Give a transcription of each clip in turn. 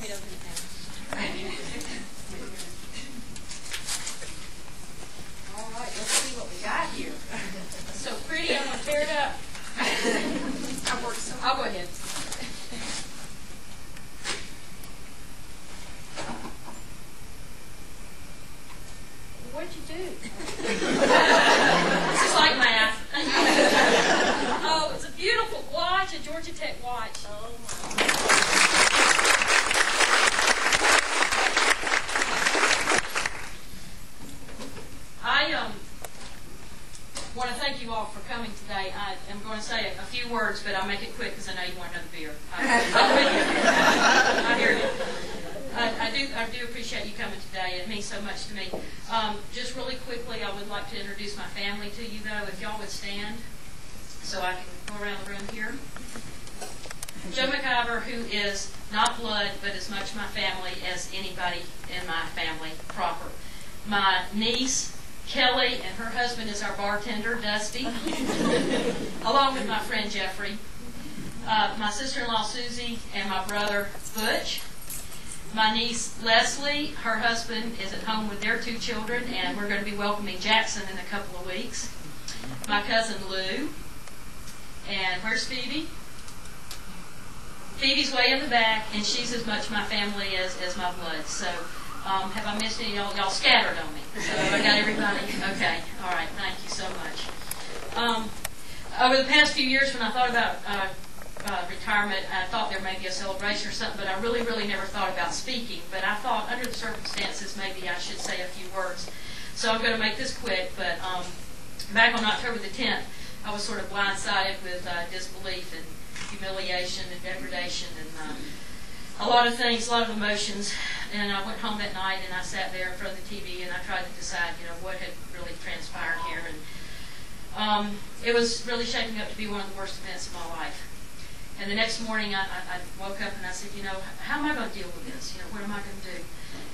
want me to open it now? All right, let's see what we got here. So pretty, I'm going to tear it up. I'll go ahead. What'd you do? This is like math. Oh, it's a beautiful watch, a Georgia Tech watch. Oh, my. I want to thank you all for coming today. I am going to say a few words, but I'll make it quick because I know you want another beer. I hear you. I do appreciate you coming today. It means so much to me. Just really quickly, I would like to introduce my family to you, though. If y'all would stand so I can go around the room here. Joe McIver, who is not blood, but as much my family as anybody in my family proper. My niece, Kelly, and her husband is our bartender, Dusty, along with my friend Jeffrey. My sister-in-law, Susie, and my brother, Butch. My niece, Leslie, her husband is at home with their 2 children, and we're going to be welcoming Jackson in a couple of weeks. My cousin, Lou. And where's Phoebe? Phoebe's way in the back, and she's as much my family as my blood. So have I missed any? Y'all scattered on me. So I got everybody? Okay. All right. Thank you so much. Over the past few years when I thought about retirement, I thought there may be a celebration or something, but I really never thought about speaking. But I thought under the circumstances maybe I should say a few words. So I'm going to make this quick, but back on October the 10th, I was sort of blindsided with disbelief and humiliation and degradation and a lot of things, a lot of emotions. And I went home that night and I sat there in front of the TV and I tried to decide, what had really transpired here. And it was really shaping up to be one of the worst events of my life. And the next morning I woke up and I said, how am I going to deal with this? What am I going to do?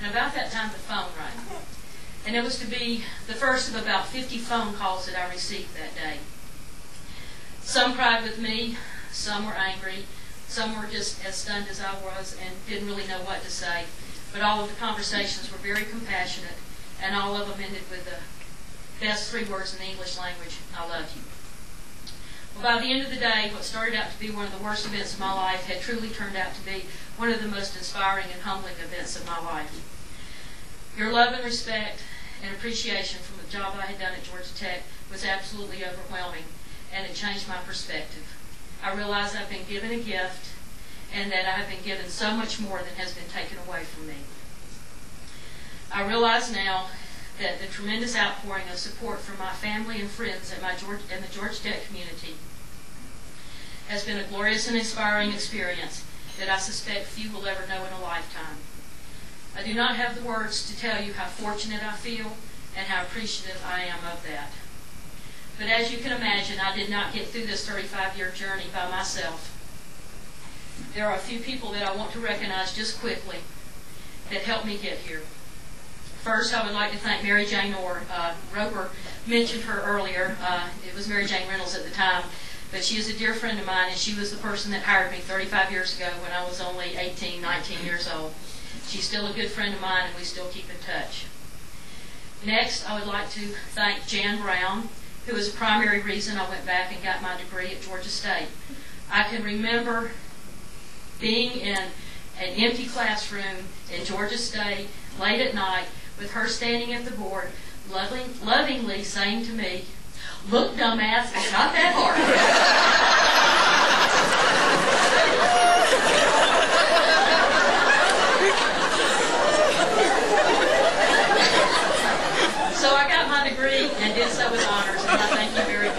And about that time the phone rang. And it was to be the first of about 50 phone calls that I received that day. Some cried with me, some were angry, some were just as stunned as I was and didn't really know what to say. But all of the conversations were very compassionate, and all of them ended with the best 3 words in the English language: I love you. Well, by the end of the day, what started out to be one of the worst events of my life had truly turned out to be one of the most inspiring and humbling events of my life. Your love and respect and appreciation from the job I had done at Georgia Tech was absolutely overwhelming, and it changed my perspective. I realized I've been given a gift and that I have been given so much more than has been taken away from me. I realize now that the tremendous outpouring of support from my family and friends in the Georgia Tech community has been a glorious and inspiring experience that I suspect few will ever know in a lifetime. I do not have the words to tell you how fortunate I feel and how appreciative I am of that. But as you can imagine, I did not get through this 35-year journey by myself. There are a few people that I want to recognize just quickly that helped me get here. First, I would like to thank Mary Jane Orr. Roper mentioned her earlier. It was Mary Jane Reynolds at the time, but she is a dear friend of mine, and she was the person that hired me 35 years ago when I was only 18, 19 years old. She's still a good friend of mine, and we still keep in touch. Next, I would like to thank Jan Brown, who was the primary reason I went back and got my degree at Georgia State. I can remember being in an empty classroom in Georgia State late at night with her standing at the board, lovingly saying to me, "Look, dumbass, it's not that hard." So I got my degree and did so with honors, and I thank you very much.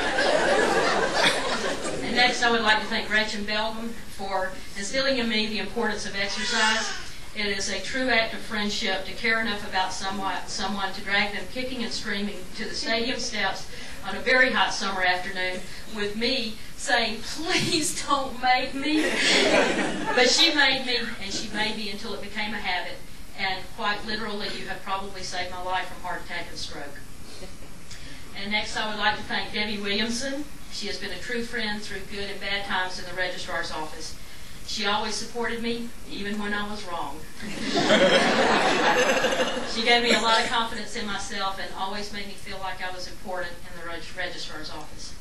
And next I would like to thank Gretchen Belden for instilling in me the importance of exercise. It is a true act of friendship to care enough about someone to drag them kicking and screaming to the stadium steps on a very hot summer afternoon with me saying, "Please don't make me." But she made me, and she made me until it became a habit. And quite literally, you have probably saved my life from heart attack and stroke. And next, I would like to thank Debbie Williamson. She has been a true friend through good and bad times in the registrar's office. She always supported me, even when I was wrong. She gave me a lot of confidence in myself and always made me feel like I was important in the registrar's office.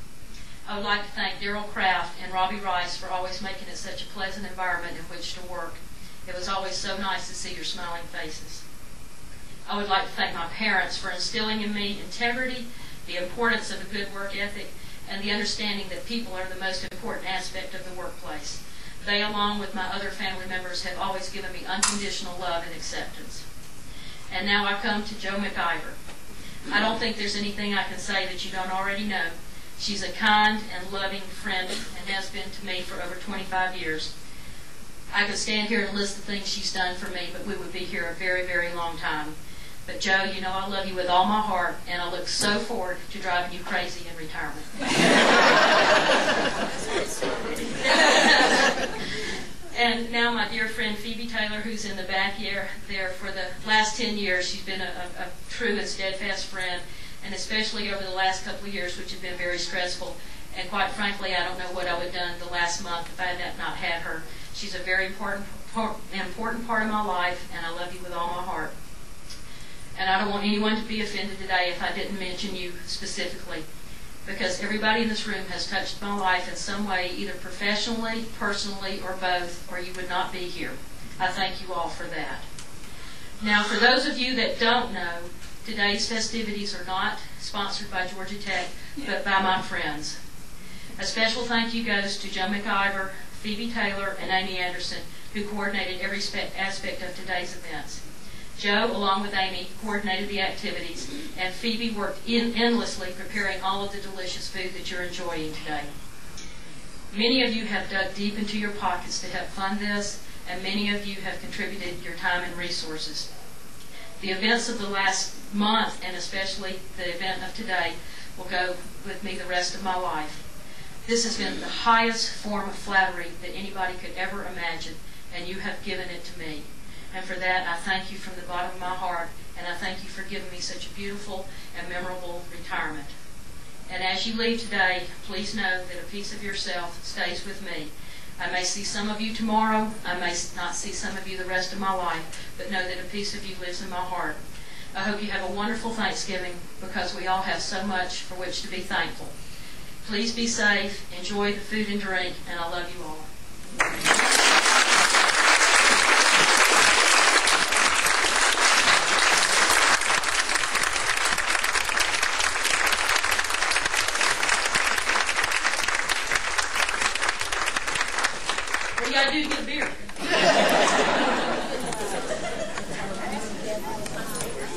I would like to thank Daryl Kraft and Robbie Rice for always making it such a pleasant environment in which to work. It was always so nice to see your smiling faces. I would like to thank my parents for instilling in me integrity, the importance of a good work ethic, and the understanding that people are the most important aspect of the workplace. They, along with my other family members, have always given me unconditional love and acceptance. And now I come to Jo McIver. I don't think there's anything I can say that you don't already know. She's a kind and loving friend and has been to me for over 25 years. I could stand here and list the things she's done for me, but we would be here a very, very long time. But Jo, you know I love you with all my heart, and I look so forward to driving you crazy in retirement. And now my dear friend Phoebe Taylor, who's in the back there for the last 10 years. She's been a true and steadfast friend, and especially over the last couple of years, which have been very stressful. And quite frankly, I don't know what I would have done the last month if I had not had her. She's a very important part of my life, and I love you with all my heart. And I don't want anyone to be offended today if I didn't mention you specifically, because everybody in this room has touched my life in some way, either professionally, personally, or both, or you would not be here. I thank you all for that. Now, for those of you that don't know, today's festivities are not sponsored by Georgia Tech, but by my friends. A special thank you goes to Jo McIver, Phoebe Taylor, and Amy Anderson, who coordinated every aspect of today's events. Jo, along with Amy, coordinated the activities, and Phoebe worked endlessly preparing all of the delicious food that you're enjoying today. Many of you have dug deep into your pockets to help fund this, and many of you have contributed your time and resources. The events of the last month, and especially the event of today, will go with me the rest of my life. This has been the highest form of flattery that anybody could ever imagine, and you have given it to me. And for that, I thank you from the bottom of my heart, and I thank you for giving me such a beautiful and memorable retirement. And as you leave today, please know that a piece of yourself stays with me. I may see some of you tomorrow, I may not see some of you the rest of my life, but know that a piece of you lives in my heart. I hope you have a wonderful Thanksgiving, because we all have so much for which to be thankful. Please be safe, enjoy the food and drink, and I love you all. What do you got to do to get a beer?